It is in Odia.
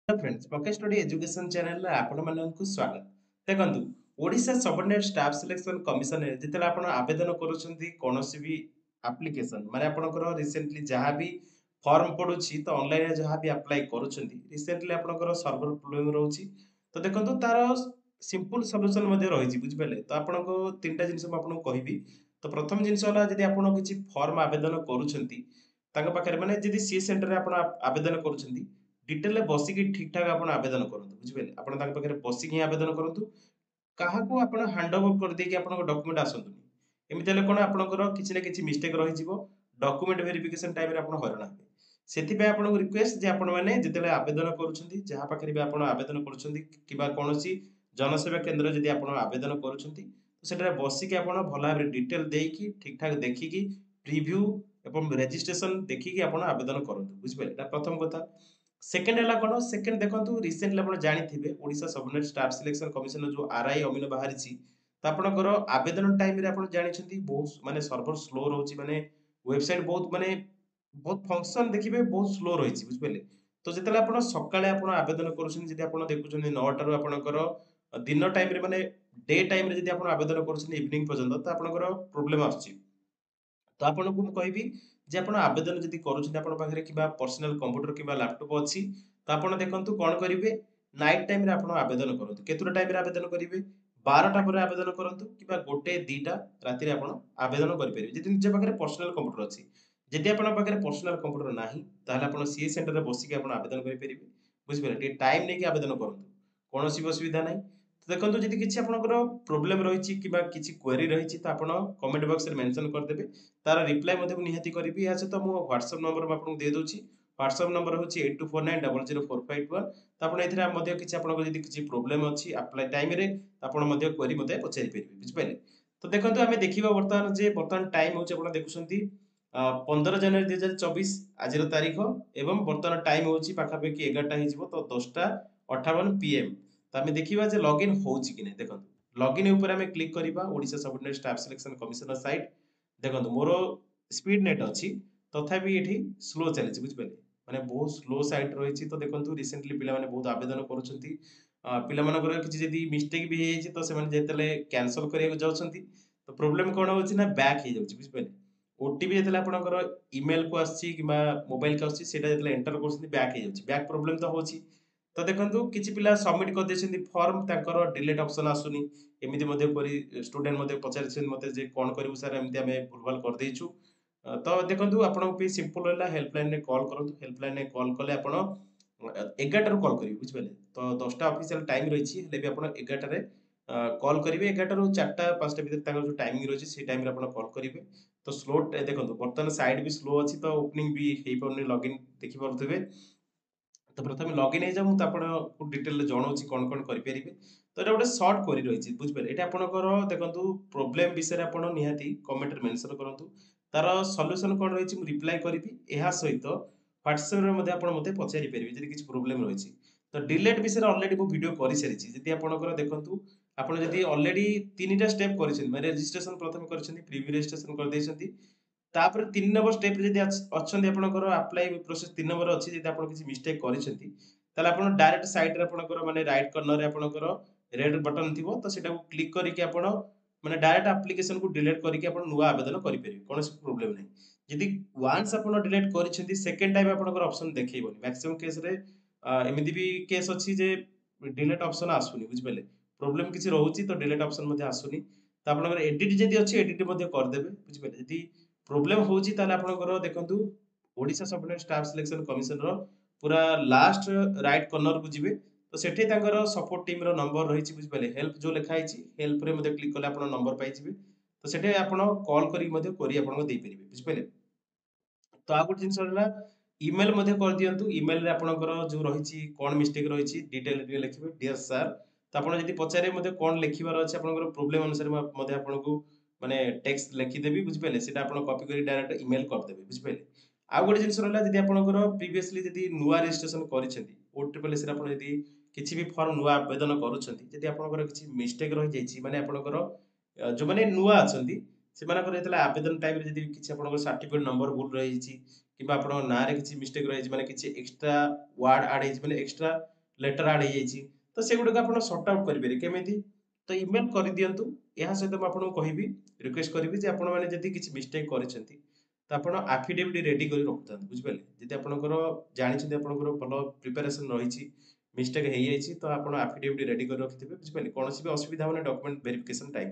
Hello friends pocket study education channel रे आपण माननकु स्वागत। देखंतु Odisha subordinate staff selection commission रे जेतेला आपण आवेदन करूछंती कोनोसी भी एप्लीकेशन माने आपनकर रिसेंटली जहां भी फॉर्म पडुछि तो ऑनलाइन रे जहां भी अप्लाई करूछंती रिसेंटली आपनकर सर्वर प्रॉब्लम रहउछि। तो देखंतु तार सिंपल सॉल्यूशन मध्ये रहिछि बुझि पाले। तो आपनको तीनटा जिंस म आपनको कहिबी। तो प्रथम जिंस होला जदि आपण किछि फॉर्म आवेदन करूछंती ताଙ୍କ पाखरे माने जदि सी सेंटर रे आपण आवेदन करूछंती डिटेल बसिक ठीक ठाक आप आवेदन करूँ बुझे आप बसिक ही आवेदन करूँ क्या आप हैंड ओवर कर देकी डॉक्यूमेंट आसतुनि एमती हेल्ले कौन आपंकर किसी ना कि मिस्टेक रही डॉक्यूमेंट वेरिफिकेशन टाइम रे आप हराण हे से आपको रिक्वेस्ट जे आपण मैंने जिते आवेदन करुँच जहाँ पाखे भी आप आवेदन करों जनसेवा केन्द्र जदि आप आवेदन करुँच बसिक आप भल भाव डिटेल देकी ठीक ठाक देखिकी प्रिव्यू एवं रेजिस्ट्रेशन देखिकी आप आवेदन करूँ बुझिपारे प्रथम कथा। सेकेंड है कौन सेकेंड देखो रिसेंटली आप जानी Odisha subordinate staff selection commission जो आरआई अमीन बाहरी तो आपंकर आवेदन टाइम रे आप जानते बहुत माने सर्वर स्लो रोचे माने वेबसाइट बहुत माने बहुत फंक्शन देखिए बहुत स्लो रही बुझिपारे। तो जिते आप सका आवेदन कर देखुं 9 आपंकर दिन टाइम रे माने डे टाइम रे आप आवेदन कर इवनिंग पर्यंत तो आपंकर प्रोब्लेम आसुची। तो आपको मुझे कहबी जे आप आवेदन जब करें कि पर्सनाल कंप्यूटर कि लैपटॉप अच्छी तो आप देखो कौन करेंगे नाइट टाइम रे आप आवेदन करूँ केतुटा टाइम रे आवेदन करेंगे 12टा पर आवेदन करूँ कि गोटे 2टा राति आप आवेदन करेंगे जब निज पाखे पर्सनाल कंप्यूटर अच्छी जदि आप पर्सनाल कंप्यूटर ना आप सी सेंटर में बसिक आवेदन करेंगे बुझिपारे टाइम नहीं आवेदन करूँ कौन असुविधा ना। तो देखो जब किसी आपंकर प्रोब्लेम रही कि क्वेरी रही तो आप कमेंट बॉक्स में मेंशन करदेवे तार रिप्लाई निहाती करी या सहित मो व्हाट्सएप नंबर आपको दे दूची व्हाट्सएप नंबर हूँ 8249004581। तो आपड़ किसी आपकी प्रोब्लेम अच्छी अप्लाई टाइम रे आपड़ क्वेरी मत पचारि पारे बुझिपारे। तो देखो आम देखा बर्तमान जे बर्तमान टाइम हूँ देखुं 15 जनवरी 2024 आज तारीख एवं बर्तमान टाइम हूँ पाखापाखि 11टा हो तो 10:58 PM। तो आम देखा लॉगिन हो कि नहीं देखो लॉगिन ऊपर आम क्लिक करवा Odisha subordinate staff selection commission site देखो मोर स्पीड नेट अच्छी तथापि ये स्लो चली बुझिपारे माने बहुत स्लो साइट रही। तो देखो रिसेंटली पिला बहुत आवेदन करुँच पिलाମାନଙ୍କର କିଛି ଯଦି ମିଷ୍ଟେକ୍ ବି ହେଇଯାଇଛି ତ ସେମାନେ ଯେତେବେଳେ କ୍ୟାନସଲ କରିବାକୁ ଯାଉଛନ୍ତି ତ ପ୍ରୋବ୍ଲେମ କଣ ହଉଛି ନା ବ୍ୟାକ୍ ହେଇଯାଉଛି ବୁଝିପାରିଲେ। ଓଟିପି ଯେତେବେଳେ ଆପଣଙ୍କର ଇମେଲ କୁ ଆସୁଛି କିମ୍ବା ମୋବାଇଲ କୁ ଆସୁଛି ସେଇଟା ଯେତେବେଳେ ଏଣ୍ଟର କରୁଛନ୍ତି ବ୍ୟାକ୍ ହେଇଯାଉଛି ବ୍ୟାକ୍ ପ୍ରୋବ୍ଲେମ ତ ହଉଛି। ତ ଦେଖନ୍ତୁ କିଛି ପିଲା ସବମିଟ କରିଦେଇଛନ୍ତି ଫର୍ମ ତାଙ୍କର ଡିଲେଟ ଅପସନ ଆସୁନି ଏମିତି ମଧ୍ୟ କରି ଷ୍ଟୁଡେଣ୍ଟ ମଧ୍ୟ ପଚାରିଛନ୍ତି ମତେ ଯେ କଣ କରିବୁ ସାର୍ ଏମିତି ଆମେ ଭୁଲଭାଲ କରିଦେଇଛୁ। ତ ଦେଖନ୍ତୁ ଆପଣଙ୍କ ପାଇଁ ସିମ୍ପଲ ରହିଲା ହେଲ୍ପଲାଇନ ରେ କଲ୍ କରନ୍ତୁ ହେଲ୍ପଲାଇନ ରେ କଲ୍ କଲେ ଆପଣ 11टाରୁ କଲ୍ କରିବେ ବୁଝିପାରିଲେ। ତ 10ଟା ଅଫିସିଆଲ ଟାଇମ ରହିଛି ହେଲେ ବି ଆପଣ 11टाରେ କଲ୍ କରିବେ 11टाରୁ 4ଟା 5ଟା ଭିତରେ ତାଙ୍କର ଯୋଉ ଟାଇମିଂ ରହିଛି ସେଇ ଟାଇମରେ ଆପଣ କଲ୍ କରିବେ। ତ ସ୍ଲୋ ଦେଖନ୍ତୁ ବର୍ତ୍ତମାନ ସାଇଟ୍ ବି ସ୍ଲୋ ଅଛି ତ ଓପନିଂ ବି ହେଇପାରୁନି ଲଗଇନ୍ ଦେଖିପାରୁଥିବେ। ତ ପ୍ରଥମେ ଲଗଇନ୍ ହେଇଯାଉ ମୁଁ ତ ଆପଣଙ୍କୁ ଡିଟେଲରେ ଜଣାଉଛି କଣ କଣ କରିପାରିବେ। ତ ଏଇଟା ଗୋଟେ ସର୍ଟ କରି ରହିଛି ବୁଝିପାରିଲେ ଏଇଟା ଆପଣଙ୍କର ଦେଖନ୍ତୁ ପ୍ରୋବ୍ଲେମ ବିଷୟରେ ଆପଣ ନିହାତି କମେଣ୍ଟରେ ମେନସନ କରନ୍ତୁ ତାର ସଲ୍ୟୁସନ କଣ ରହିଛି ମୁଁ ରିପ୍ଲାଏ କରିବି ଏହା ସହିତ ହ୍ୱାଟ୍ସଆପରେ ମଧ୍ୟ ଆପଣ ମୋତେ ପଚାରି ପାରିବେ ଯଦି କିଛି ପ୍ରୋବ୍ଲେମ ରହିଛି। ତ ଡିଲେଟ ବିଷୟରେ ଅଲରେଡି ମୁଁ ଭିଡ଼ିଓ କରିସାରିଛି ଯଦି ଆପଣଙ୍କର ଦେଖନ୍ତୁ ଆପଣ ଯଦି ଅଲରେଡି 3ଟା ଷ୍ଟେପ୍ କରିଛନ୍ତି ମାନେ ରେଜିଷ୍ଟ୍ରେସନ ପ୍ରଥମେ କରିଛନ୍ତି ପ୍ରିଭ୍ୟୁ ରେଜିଷ୍ଟ୍ରେସନ କରିଦେଇଛନ୍ତି ତାପରେ 3 ନମ୍ବର ଷ୍ଟେପ ଯଦି ଅଛନ୍ତି ଆପଣଙ୍କର ଆପ୍ଲାଏ ପ୍ରୋସେସ 3 ନମ୍ବର ଅଛି ଯଦି ଆପଣ କିଛି ମିଷ୍ଟେକ୍ କରିଛନ୍ତି ତାହେଲେ ଆପଣ ଡାଇରେକ୍ଟ ସାଇଡରେ ଆପଣଙ୍କର ମାନେ ରାଇଟ କର୍ଣ୍ଣରରେ ଆପଣଙ୍କର ରେଡ୍ ବଟନ ଥିବ ତ ସେଟାକୁ କ୍ଲିକ୍ କରିକି ଆପଣ ମାନେ ଡାଇରେକ୍ଟ ଆପ୍ଲିକେସନକୁ ଡିଲିଟ କରିକି ଆପଣ ନୂଆ ଆବେଦନ କରିପାରିବେ କୌଣସି ପ୍ରୋବ୍ଲେମ ନାହିଁ। ଯଦି ୱାନ୍ସ ଆପଣ ଡିଲିଟ କରିଛନ୍ତି ସେକେଣ୍ଡ ଟାଇମ ଆପଣଙ୍କର ଅପସନ ଦେଖେଇବନି ମ୍ୟାକ୍ସିମମ୍ କେସରେ ଏମିତି ବି କେସ୍ ଅଛି ଯେ ଡିଲିଟ ଅପସନ ଆସୁନି ବୁଝିପାରିଲେ ପ୍ରୋବ୍ଲେମ କିଛି ରହୁଛି ତ ଡିଲିଟ ଅପସନ ମଧ୍ୟ ଆସୁନି। ତ ଆପଣଙ୍କର ଏଡିଟ୍ ଯଦି ଅଛି ଏଡିଟ୍ ମଧ୍ୟ କରିଦେବେ ବୁଝିପାରିଲେ। ଯଦି ପ୍ରୋବ୍ଲେମ ହଉଛି ତାହେଲେ ଆପଣଙ୍କର ଦେଖନ୍ତୁ ଓଡିଶା ସବୁନେଟ ଷ୍ଟାଫ ସିଲେକ୍ସନ କମିଶନର ପୁରା ଲାଷ୍ଟ ରାଇଟ କର୍ଣ୍ଣରକୁ ଯିବେ ତ ସେଠି ତାଙ୍କର ସପୋର୍ଟ ଟିମର ନମ୍ବର ରହିଛି ବୁଝିପାରିଲେ ହେଲ୍ପ ଯୋଉ ଲେଖା ହେଇଛି ହେଲ୍ପରେ ମଧ୍ୟ କ୍ଲିକ୍ କଲେ ଆପଣ ନମ୍ବର ପାଇଯିବେ ତ ସେଠି ଆପଣ କଲ୍ କରିକି ମଧ୍ୟ କ୍ୱେରି ଆପଣଙ୍କ ଦେଇପାରିବେ ବୁଝିପାରିଲେ। ତ ଆଉ ଗୋଟେ ଜିନିଷ ହେଲା ଇମେଲ ମଧ୍ୟ କରିଦିଅନ୍ତୁ ଇମେଲରେ ଆପଣଙ୍କର ଯୋଉ ରହିଛି କଣ ମିଷ୍ଟେକ୍ ରହିଛି ଡିଟେଲ ଟିକେ ଲେଖିବେ ଡିଅର ସାର୍ ତ ଆପଣ ଯଦି ପଚାରିବେ ମଧ୍ୟ କଣ ଲେଖିବାର ଅଛି ଆପଣଙ୍କର ପ୍ରୋବ୍ଲେମ ଅନୁସାରେ ମୁଁ ମଧ୍ୟ ଆପଣଙ୍କୁ ମାନେ ଟେକ୍ସଟ ଲେଖିଦେବି ବୁଝିପାରିଲେ ସେଟା ଆପଣ କପି କରି ଡାଇରେକ୍ଟ ଇମେଲ କରିଦେବେ ବୁଝିପାରିଲେ। ଆଉ ଗୋଟେ ଜିନିଷ ରହିଲା ଯଦି ଆପଣଙ୍କର ପ୍ରିଭିୟସଲି ଯଦି ନୂଆ ରେଜିଷ୍ଟ୍ରେସନ କରିଛନ୍ତି ଓଟିପିଏଲଏସ ରେ ଆପଣ ଯଦି କିଛି ବି ଫର୍ମ ନୂଆ ଆବେଦନ କରୁଛନ୍ତି ଯଦି ଆପଣଙ୍କର କିଛି ମିଷ୍ଟେକ୍ ରହିଯାଇଛି ମାନେ ଆପଣଙ୍କର ଯୋଉମାନେ ନୂଆ ଅଛନ୍ତି ସେମାନଙ୍କର ଯେତେବେଳେ ଆବେଦନ ଟାଇମରେ ଯଦି କିଛି ଆପଣଙ୍କର ସାର୍ଟିଫିକେଟ ନମ୍ବର ଭୁଲ ରହିଛି କିମ୍ବା ଆପଣଙ୍କ ନାଁରେ କିଛି ମିଷ୍ଟେକ୍ ରହିଛି ମାନେ କିଛି ଏକ୍ସଟ୍ରା ୱାର୍ଡ ଆଡ୍ ହେଇଛି ମାନେ ଏକ୍ସଟ୍ରା लेटर आड हो तो से गुड़क आप सर्ट आउट करेंगे केमी तो इमेल कर दिंतु या सहित मुझे आपको कहबी रिक्वेस्ट करी जे आपड़ी किसी मिस्टेक कर तो आप आफिडेविट रेडी कर रखुता बुझिपारे जब आपंकर जानते आपंकर भल प्रिपेरेसन रही मिस्टेक हो जाए तो आप आफिडेविट रेडी कर रखिथे बुझिपारे कौन भी असुविधा होना डॉक्यूमेंट वेरिफिकेशन टाइम